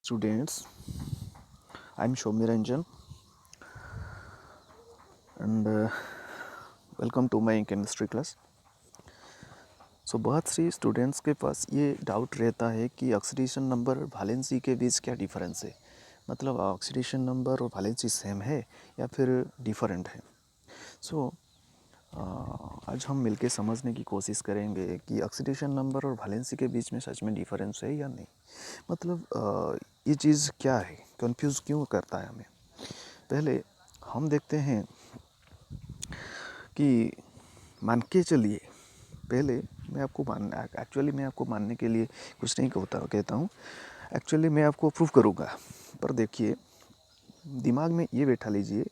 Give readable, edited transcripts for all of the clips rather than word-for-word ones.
Students, I'm Shomi Ranjan and welcome to my chemistry class. So बहुत सी students के पास ये doubt रहता है कि ऑक्सीडेशन नंबर और वैलेंसी के बीच क्या डिफरेंस है, मतलब ऑक्सीडेशन नंबर और वैलेंसी सेम है या फिर डिफरेंट है. सो आज हम मिलके समझने की कोशिश करेंगे कि ऑक्सीडेशन नंबर और वैलेंसी के बीच में सच में डिफरेंस है या नहीं, मतलब ये चीज़ क्या है, कंफ्यूज क्यों करता है हमें. पहले हम देखते हैं कि मान के चलिए, पहले मैं आपको मानने के लिए कुछ नहीं कहता हूँ. एक्चुअली मैं आपको प्रूव करूँगा. पर देखिए, दिमाग में ये बैठा लीजिए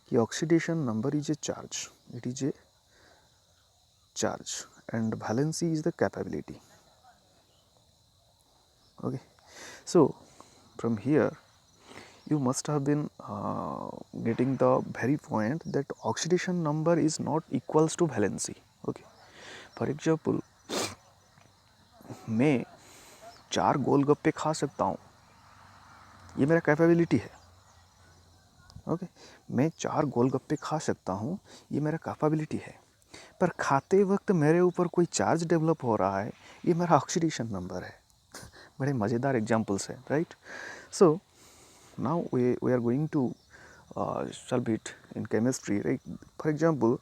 कि oxidation number is a charge, it is a charge and valency is the capability. Okay, so from here you must have been getting the very point that oxidation number is not equals to valency. Okay, for example, मैं 4 गोलगप्पे खा सकता हूँ, ये मेरा capability है. Okay, मैं 4 गोलगप्पे खा सकता हूँ, ये मेरा कैपेबिलिटी है. पर खाते वक्त मेरे ऊपर कोई चार्ज डेवलप हो रहा है, ये मेरा ऑक्सीडेशन नंबर है. बड़े मज़ेदार एग्जाम्पल्स हैं, right. So now we are going to solve it in chemistry, right? For example,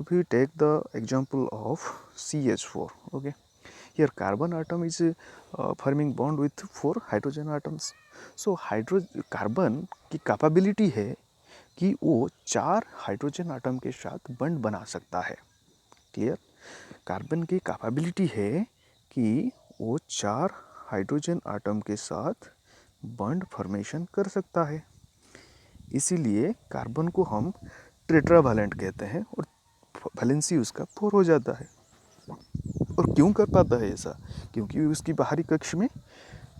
if we take the example of CH4, okay, here carbon atom is forming bond with 4 hydrogen atoms. So carbon की capability है कि वो 4 hydrogen atom के साथ बंड बना सकता है. Clear. Carbon की कैपेबिलिटी है कि वो 4 हाइड्रोजन आटम के साथ बॉन्ड फॉर्मेशन कर सकता है. इसीलिए कार्बन को हम टेट्रावैलेंट कहते हैं और वैलेंसी उसका 4 हो जाता है. और क्यों कर पाता है ऐसा? क्योंकि उसकी बाहरी कक्ष में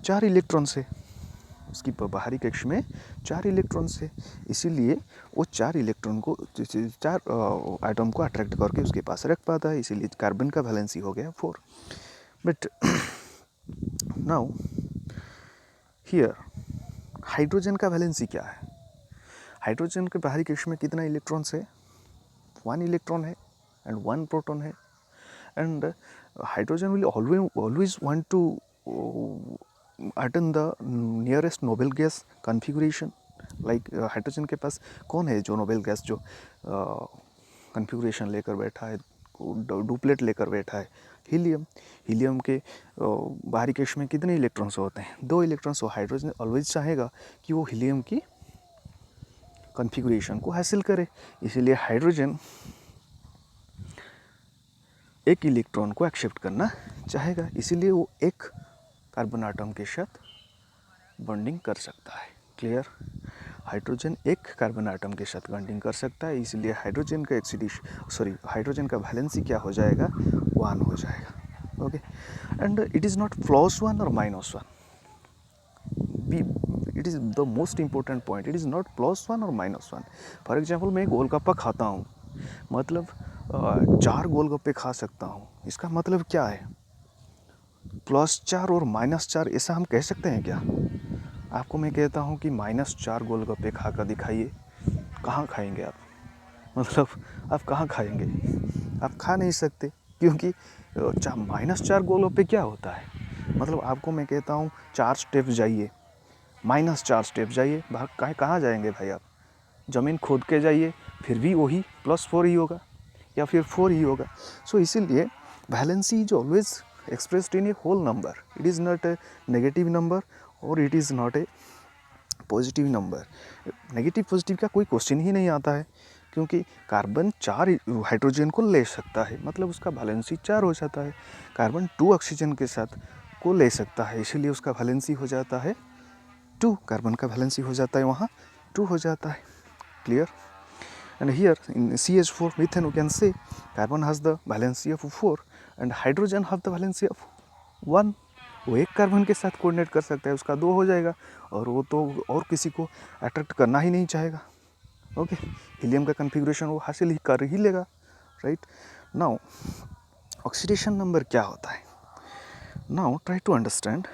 4 इलेक्ट्रॉन्स है. उसकी बाहरी कक्ष में 4 इलेक्ट्रॉन्स है, इसीलिए वो 4 इलेक्ट्रॉन को 4 आइटम को अट्रैक्ट करके उसके पास रख पाता है. इसीलिए कार्बन का वैलेंसी हो गया 4. बट नाउ हियर हाइड्रोजन का वैलेंसी क्या है? हाइड्रोजन के बाहरी कक्ष में कितना इलेक्ट्रॉन्स है? 1 इलेक्ट्रॉन है एंड 1 प्रोटॉन है. And hydrogen will always want to attend the nearest noble gas configuration. Like hydrogen के पास कौन है जो नोबेल गैस जो कॉन्फ़िगरेशन लेकर बैठा है, डुप्लेट लेकर बैठा है? हीलियम. हीलियम के बाहरी कक्ष में कितने इलेक्ट्रॉन्स होते हैं? 2 इलेक्ट्रॉन्स. हो हाइड्रोजन ऑलवेज चाहेगा कि वो हीलियम की कॉन्फ़िगरेशन को हासिल करे. इसीलिए हाइड्रोजन एक इलेक्ट्रॉन को एक्सेप्ट करना चाहेगा, इसीलिए वो एक कार्बन आटम के साथ बॉन्डिंग कर सकता है. क्लियर. हाइड्रोजन एक कार्बन आटम के साथ बॉन्डिंग कर सकता है, इसलिए हाइड्रोजन का हाइड्रोजन का वैलेंसी क्या हो जाएगा? 1 हो जाएगा. Okay, and it is not +1 और -1. It is the most important point. It is not +1 और -1. फॉर एग्जाम्पल, मैं गोलगप्पा खाता हूँ, मतलब 4 गोलगप्पे खा सकता हूँ. इसका मतलब क्या है? +4 और -4 ऐसा हम कह सकते हैं क्या? आपको मैं कहता हूँ कि -4 गोलगप्पे खा कर दिखाइए, कहाँ खाएंगे आप? मतलब आप कहाँ खाएंगे? आप खा नहीं सकते, क्योंकि -4 गोलगप्पे क्या होता है? मतलब आपको मैं कहता हूँ 4 स्टेप जाइए, -4 स्टेप जाइए, कहाँ जाएंगे भाई आप? ज़मीन खोद के जाइए, फिर भी वही +4 ही होगा या फिर 4 ही होगा. सो इसीलिए valency is always expressed in a whole number. It is not a negative number और it is not a positive number. Negative positive का कोई क्वेश्चन ही नहीं आता है, क्योंकि कार्बन 4 हाइड्रोजन को ले सकता है, मतलब उसका वैलेंसी 4 हो जाता है. कार्बन 2 ऑक्सीजन के साथ को ले सकता है, इसीलिए उसका वैलेंसी हो जाता है 2. कार्बन का वैलेंसी हो जाता है वहाँ 2 हो जाता है. Clear. And here in CH4 methane, we can say carbon has the valency of 4 and hydrogen have the valency of 1. वो एक कार्बन के साथ कोऑर्डिनेट कर सकता है, उसका 2 हो जाएगा, और वो तो और किसी को अट्रैक्ट करना ही नहीं चाहेगा. ओके, हीलियम का कॉन्फ़िगरेशन वो हासिल ही कर ही लेगा, राइट. नाउ ऑक्सीडेशन नंबर क्या होता है? Now try to understand.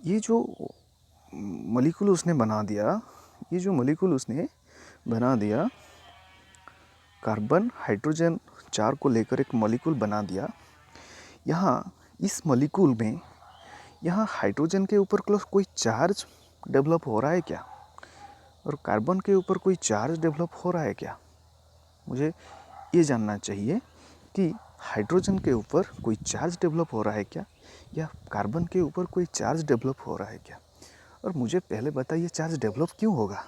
ये जो मॉलिक्यूल उसने बना दिया, ये जो मॉलिक्यूल उसने बना दिया, कार्बन हाइड्रोजन चार को लेकर एक मॉलिक्यूल बना दिया। यहाँ इस मॉलिक्यूल में यहाँ हाइड्रोजन के ऊपर कोई चार्ज डेवलप हो रहा है क्या, और कार्बन के ऊपर कोई चार्ज डेवलप हो रहा है क्या? मुझे ये जानना चाहिए कि हाइड्रोजन के ऊपर कोई चार्ज डेवलप हो रहा है क्या, या कार्बन के ऊपर कोई चार्ज डेवलप हो रहा है क्या? और मुझे पहले बताइए चार्ज डेवलप क्यों होगा?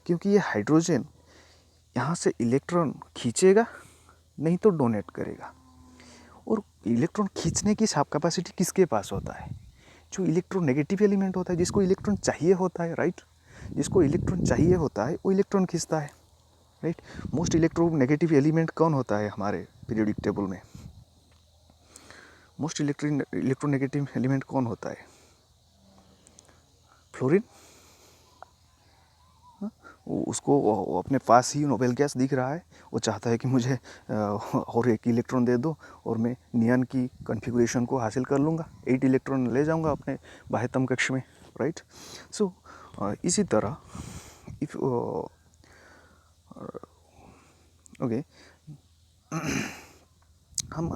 क्योंकि ये हाइड्रोजन यहाँ से इलेक्ट्रॉन खींचेगा, नहीं तो डोनेट करेगा। और इलेक्ट्रॉन खींचने की कैपेसिटी किसके पास होता है? जो इलेक्ट्रोनेगेटिव एलिमेंट होता है, जिसको इलेक्ट्रॉन चाहिए होता है, राइट? जिसको इलेक्ट्रॉन चाहिए होता है वो इलेक्ट्रॉन खींचता है, राइट? मोस्ट इलेक्ट्रोनेगेटिव एलिमेंट कौन होता है हमारे पीरियोडिक टेबल में? मोस्ट इलेक्ट्रोनेगेटिव एलिमेंट कौन होता है? फ्लोरीन। उसको अपने पास ही नोबेल गैस दिख रहा है, वो चाहता है कि मुझे और एक इलेक्ट्रॉन दे दो और मैं नियॉन की कॉन्फ़िगरेशन को हासिल कर लूँगा, 8 इलेक्ट्रॉन ले जाऊँगा अपने बाह्यतम कक्ष में, राइट? सो इसी तरह इफ ओके, हम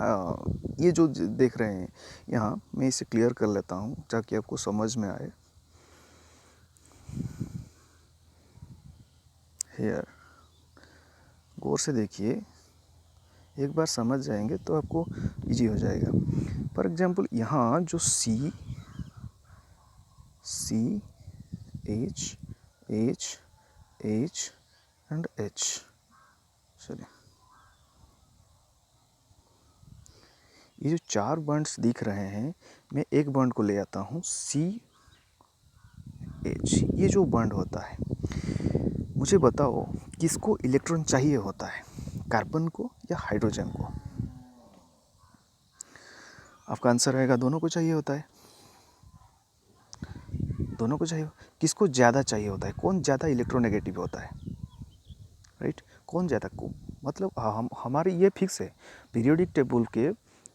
ये जो देख रहे हैं यहाँ, मैं इसे क्लियर कर लेता हूँ ताकि आपको समझ में आए। हेयर गौर से देखिए, एक बार समझ जाएंगे तो आपको इजी हो जाएगा। फॉर एग्जांपल यहाँ जो C H H H and H, चलिए ये जो चार बॉन्ड्स दिख रहे हैं, मैं एक बॉन्ड को ले आता हूँ सी एच। ये जो बॉन्ड होता है, मुझे बताओ किसको इलेक्ट्रॉन चाहिए होता है, कार्बन को या हाइड्रोजन को? आपका आंसर रहेगा दोनों को चाहिए होता है, दोनों को चाहिए। किसको ज़्यादा चाहिए होता है? कौन ज़्यादा इलेक्ट्रोनेगेटिव होता है, राइट? कौन ज़्यादा को, मतलब हमारी ये फिक्स है पीरियोडिक टेबल के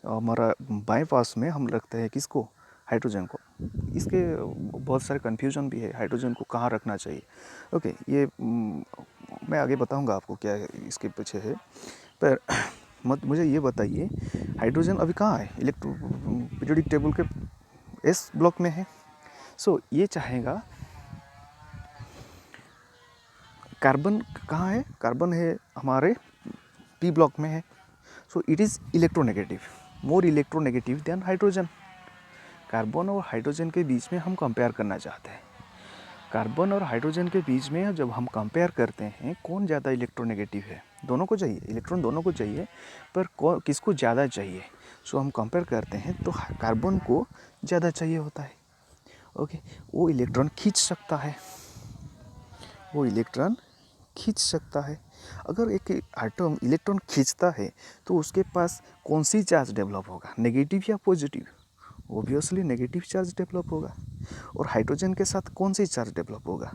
हमारा बाएं पास में हम रखते हैं किसको? हाइड्रोजन को। इसके बहुत सारे कन्फ्यूजन भी है, हाइड्रोजन को कहाँ रखना चाहिए। ओके, ये मैं आगे बताऊंगा आपको क्या इसके पीछे है, पर मुझे ये बताइए हाइड्रोजन अभी कहाँ है? पीरियोडिक टेबल के एस ब्लॉक में है। सो ये चाहेगा, कार्बन कहाँ है? कार्बन है हमारे पी ब्लॉक में है। So it is electronegative, more electronegative than hydrogen. Carbon और हाइड्रोजन के बीच में हम कंपेयर करना चाहते हैं। कार्बन और हाइड्रोजन के बीच में जब हम कंपेयर करते हैं कौन ज़्यादा इलेक्ट्रोनेगेटिव है, दोनों को चाहिए, इलेक्ट्रॉन दोनों को चाहिए, पर किसको ज़्यादा चाहिए? सो हम कंपेयर करते हैं तो कार्बन को ज़्यादा चाहिए होता है। ओके, वो इलेक्ट्रॉन खींच सकता है, वो इलेक्ट्रॉन खींच सकता है। अगर एक एटम इलेक्ट्रॉन खींचता है तो उसके पास कौन सी चार्ज डेवलप होगा, नेगेटिव या positive? Obviously negative charge develop होगा। और हाइड्रोजन के साथ कौन सी चार्ज डेवलप होगा?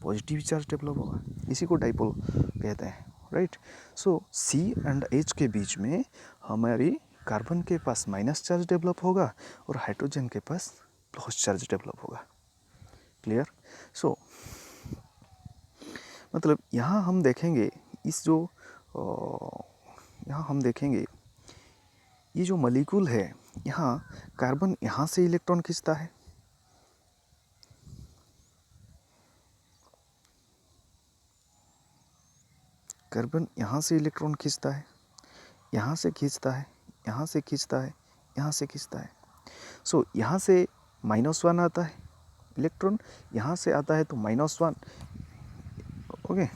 पॉजिटिव चार्ज डेवलप होगा। इसी को डाइपोल कहते हैं, right? So C and H के बीच में हमारी कार्बन के पास माइनस चार्ज डेवलप होगा और हाइड्रोजन के पास प्लस चार्ज डेवलप होगा। क्लियर? सो मतलब यहाँ हम देखेंगे यहाँ हम देखेंगे ये जो मॉलिक्यूल है, यहाँ कार्बन यहाँ से इलेक्ट्रॉन खींचता है, कार्बन यहाँ से इलेक्ट्रॉन खींचता है, यहाँ से खींचता है, यहाँ से खींचता है, यहाँ से खींचता है। सो यहाँ से -1 आता है इलेक्ट्रॉन, यहाँ से आता है तो -1। ओके,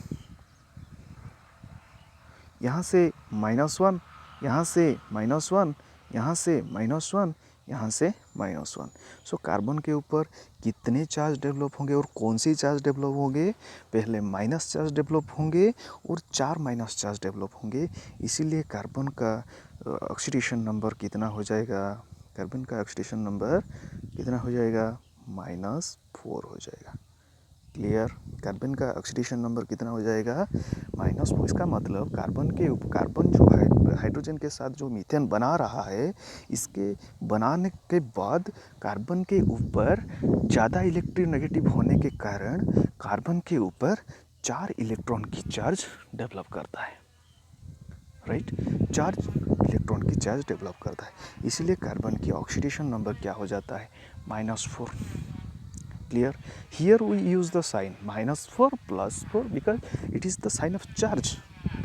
यहाँ से -1, यहाँ से -1, यहाँ से -1, यहाँ से -1। सो कार्बन के ऊपर कितने चार्ज डेवलप होंगे और कौन सी चार्ज डेवलप होंगे? पहले माइनस चार्ज डेवलप होंगे और 4 माइनस चार्ज डेवलप होंगे। इसीलिए कार्बन का ऑक्सीडेशन नंबर कितना हो जाएगा? कार्बन का ऑक्सीडेशन नंबर कितना हो जाएगा? -4 हो जाएगा। क्लियर। कार्बन का ऑक्सीडेशन नंबर कितना हो जाएगा, -4। इसका मतलब कार्बन जो है हाइड्रोजन के साथ जो मीथेन बना रहा है, इसके बनाने के बाद कार्बन के ऊपर ज़्यादा इलेक्ट्रोनेगेटिव होने के कारण कार्बन के ऊपर 4 इलेक्ट्रॉन की चार्ज डेवलप करता है, राइट। 4 इलेक्ट्रॉन की चार्ज डेवलप करता है, इसलिए कार्बन की ऑक्सीडेशन नंबर क्या हो जाता है, -4। Clear. Here we use the sign -4 +4 because it is the sign of charge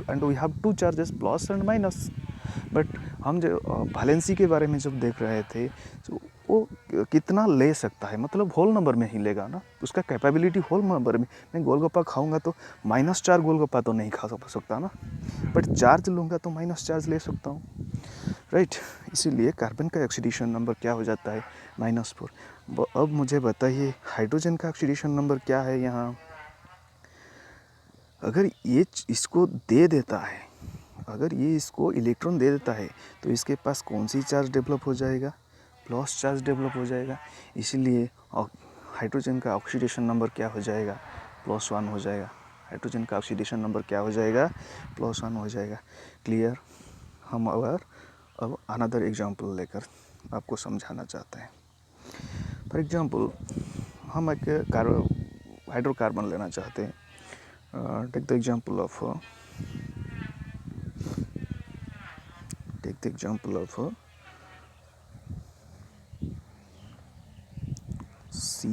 and we have two charges plus and minus. But हम जो वैलेंसी के बारे में जब देख रहे थे तो वो कितना ले सकता है, मतलब होल नंबर में ही लेगा ना, उसका कैपेबिलिटी होल नंबर में। मैं गोलगप्पा खाऊंगा तो -4 गोलगप्पा तो नहीं खा सकता ना, बट चार्ज लूँगा तो -चार्ज ले सकता हूँ, राइट। इसीलिए कार्बन का ऑक्सीडेशन नंबर क्या हो जाता है, -4। अब मुझे बताइए हाइड्रोजन का ऑक्सीडेशन नंबर क्या है यहाँ। अगर ये इसको दे देता है, अगर ये इसको इलेक्ट्रॉन दे देता है तो इसके पास कौन सी चार्ज डेवलप हो जाएगा, प्लस चार्ज डेवलप हो जाएगा। इसीलिए हाइड्रोजन का ऑक्सीडेशन नंबर क्या हो जाएगा, +1 हो जाएगा। हाइड्रोजन का ऑक्सीडेशन नंबर क्या हो जाएगा, +1 हो जाएगा। क्लियर। हम अब अनदर एग्जांपल लेकर आपको समझाना चाहते हैं। फॉर एग्जांपल हम एक हाइड्रोकार्बन लेना चाहते हैं। Take the example of C.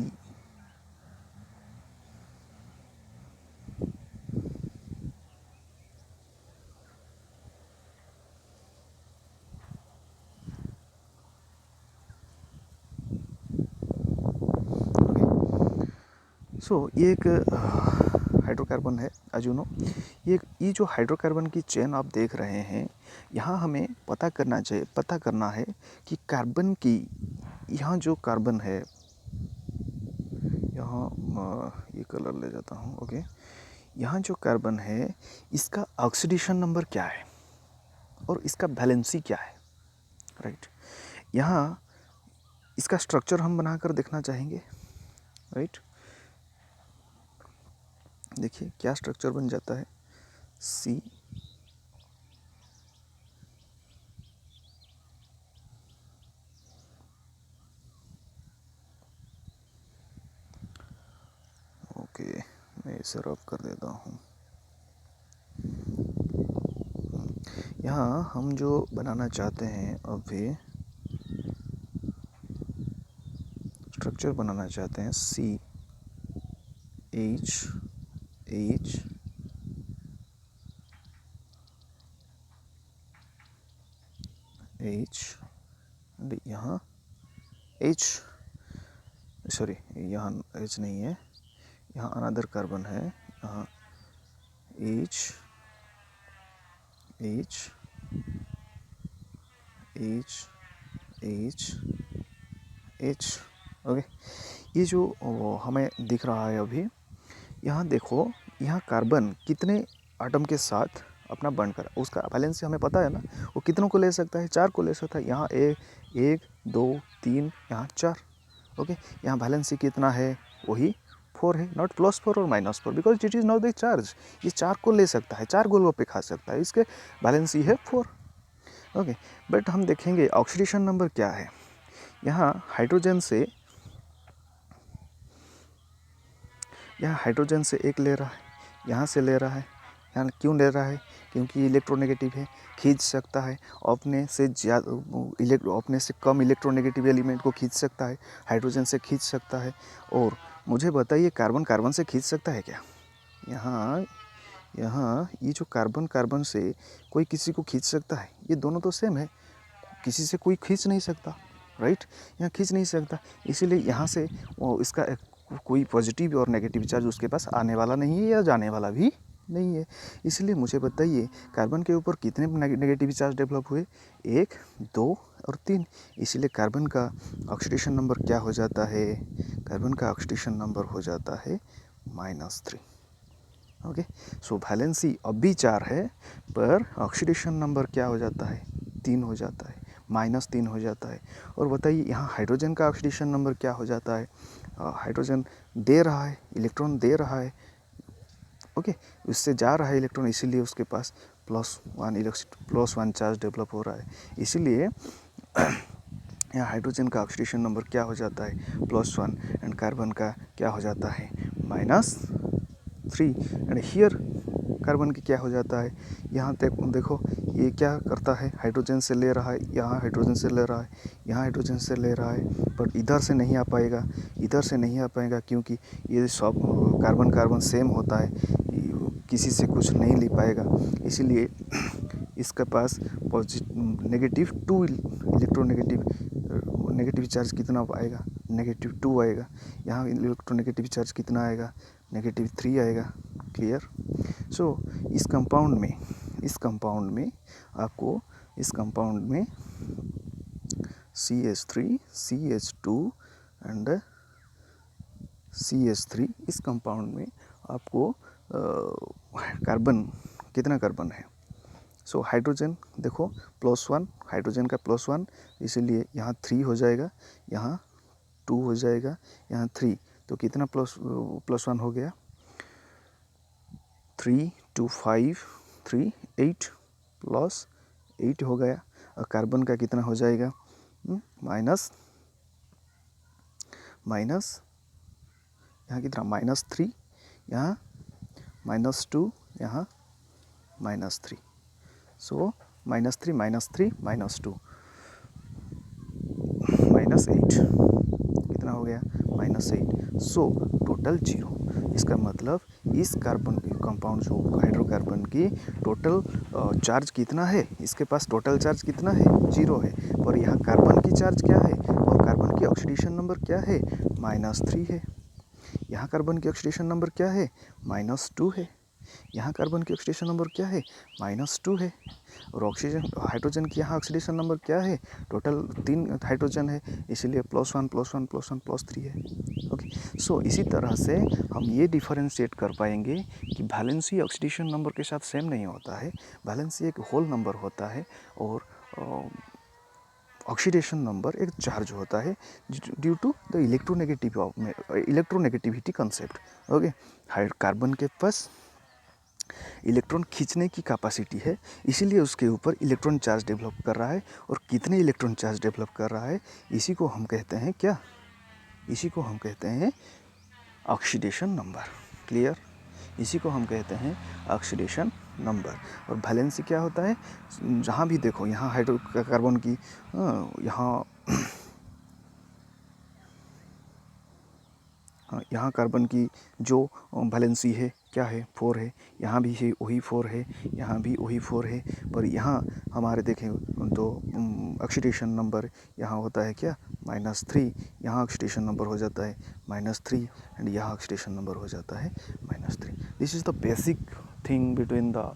So ये एक हाइड्रोकार्बन है, एज यू नो। ये जो हाइड्रोकार्बन की चेन आप देख रहे हैं, यहाँ हमें पता करना है कि कार्बन की, यहाँ जो कार्बन है, यहाँ ये कलर ले जाता हूँ, ओके। यहाँ जो कार्बन है इसका ऑक्सीडेशन नंबर क्या है और इसका वैलेंसी क्या है, राइट। यहाँ इसका स्ट्रक्चर हम बनाकर देखना चाहेंगे, राइट। देखिए क्या स्ट्रक्चर बन जाता है, C ओके, मैं इसे रब कर देता हूँ। यहाँ हम जो बनाना चाहते हैं, अभी स्ट्रक्चर बनाना चाहते हैं CH यहाँ H, सॉरी यहाँ H नहीं है, यहाँ अनदर कार्बन है, यहाँ H ओके। ये जो हमें दिख रहा है अभी, यहाँ देखो, यहाँ कार्बन कितने एटम के साथ अपना बॉन्ड कर, उसका बैलेंस हमें पता है ना, वो कितनों को ले सकता है, 4 को ले सकता है। यहाँ 1 2 3, यहाँ 4, ओके। यहाँ बैलेंस कितना है, वही 4 है, नॉट +4 और -4, because it is not the charge. ये 4 को ले सकता है, 4 गोलगप्पे खा सकता है, इसके बैलेंस है 4, ओके। बट हम देखेंगे ऑक्सीडेशन नंबर क्या है। यहाँ हाइड्रोजन से एक ले रहा है, यहाँ से ले रहा है। यहाँ क्यों ले रहा है, क्योंकि इलेक्ट्रोनेगेटिव है, खींच सकता है। अपने से कम इलेक्ट्रोनेगेटिव एलिमेंट को खींच सकता है, हाइड्रोजन से खींच सकता है। और मुझे बताइए कार्बन से खींच सकता है क्या। यहाँ ये जो कार्बन से कोई किसी को खींच सकता है, ये दोनों तो सेम है, किसी से कोई खींच नहीं सकता, राइट। यहाँ खींच नहीं सकता, इसीलिए यहाँ से वो इसका कोई पॉजिटिव और नेगेटिव चार्ज उसके पास आने वाला नहीं है या जाने वाला भी नहीं है। इसलिए मुझे बताइए कार्बन के ऊपर कितने नेगेटिव चार्ज डेवलप हुए, 1 2 और 3। इसीलिए कार्बन का ऑक्सीडेशन नंबर क्या हो जाता है, कार्बन का ऑक्सीडेशन नंबर हो जाता है -3, ओके। सो वैलेंसी अब भी 4 है, पर ऑक्सीडेशन नंबर क्या हो जाता है, 3 हो जाता है, -3 हो जाता है। और बताइए यहाँ हाइड्रोजन का ऑक्सीडेशन नंबर क्या हो जाता है, हाइड्रोजन दे रहा है, इलेक्ट्रॉन दे रहा है, ओके, उससे जा रहा है इलेक्ट्रॉन, इसीलिए उसके पास +1 चार्ज डेवलप हो रहा है। इसीलिए यहाँ हाइड्रोजन का ऑक्सीडेशन नंबर क्या हो जाता है, +1, एंड कार्बन का क्या हो जाता है, -3, एंड हियर कार्बन की क्या हो जाता है, यहाँ देखो ये क्या करता है, हाइड्रोजन से ले रहा है, यहाँ हाइड्रोजन से ले रहा है, यहाँ हाइड्रोजन से ले रहा है, पर इधर से नहीं आ पाएगा, इधर से नहीं आ पाएगा, क्योंकि ये सब कार्बन कार्बन सेम होता है, किसी से कुछ नहीं ले पाएगा, इसीलिए इसके पास -2 नेगेटिव चार्ज कितना आएगा, -2 आएगा। यहाँ इलेक्ट्रोनेगेटिव चार्ज कितना आएगा, -3 आएगा। क्लियर। सो इस कंपाउंड में आपको CH3 CH2 एंड CH3, इस कंपाउंड में आपको कार्बन, कितना कार्बन है, सो हाइड्रोजन देखो +1, हाइड्रोजन का +1, इसीलिए यहाँ 3 हो जाएगा, यहाँ 2 हो जाएगा, यहाँ 3, तो कितना +1 हो गया, 3 2 5 3 8 +8 हो गया। और कार्बन का कितना हो जाएगा, माइनस यहाँ कितना -3, यहाँ -2, यहाँ -3, सो -3 -3 -2 -8, कितना हो गया, -8, सो टोटल 0। इसका मतलब इस कार्बन कंपाउंड जो हाइड्रोकार्बन की टोटल चार्ज कितना है, इसके पास टोटल चार्ज कितना है, 0 है, और यहाँ कार्बन की चार्ज क्या है, और कार्बन की ऑक्सीडेशन नंबर क्या है, -3 है। यहाँ कार्बन की ऑक्सीडेशन नंबर क्या है, -2 है। यहाँ कार्बन की ऑक्सीडेशन नंबर क्या है, -2 है। और हाइड्रोजन की यहाँ ऑक्सीडेशन नंबर क्या है, टोटल 3 हाइड्रोजन है, इसीलिए +1 +1 +1 +3 है। ओके, सो इसी तरह से हम ये डिफरेंशिएट कर पाएंगे कि वैलेंसी ऑक्सीडेशन नंबर के साथ सेम नहीं होता है, वैलेंसी एक होल नंबर होता है, और ऑक्सीडेशन नंबर एक चार्ज होता है due to the electronegativity concept. Okay, carbon के पास इलेक्ट्रॉन खींचने की कैपेसिटी है, इसीलिए उसके ऊपर इलेक्ट्रॉन चार्ज डेवलप कर रहा है, और कितने इलेक्ट्रॉन चार्ज डेवलप कर रहा है, इसी को हम कहते हैं क्या, इसी को हम कहते हैं ऑक्सीडेशन नंबर। क्लियर, इसी को हम कहते हैं ऑक्सीडेशन नंबर। और वैलेंसी क्या होता है, जहाँ भी देखो यहाँ हाइड्रोकार्बन की यहाँ कार्बन की जो वैलेंसी है क्या है, 4 है, यहाँ भी है वही 4 है, यहाँ भी वही 4 है, पर यहाँ हमारे देखें तो ऑक्सीडेशन नंबर यहाँ होता है क्या, -3, यहाँ ऑक्सीडेशन नंबर हो जाता है -3, एंड यहाँ ऑक्सीडेशन नंबर हो जाता है -3। This is the basic thing between the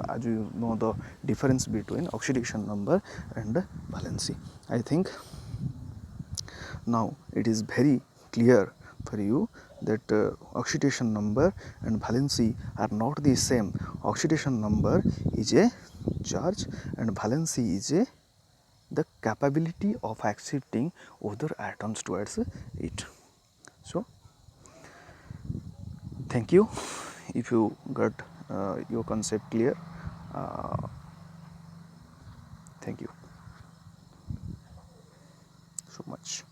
as you know the difference between oxidation number and valency. I think now it is very clear for you that oxidation number and valency are not the same. Oxidation number is a charge and valency is the capability of accepting other atoms towards it. So thank you if you got your concept clear. Thank you so much.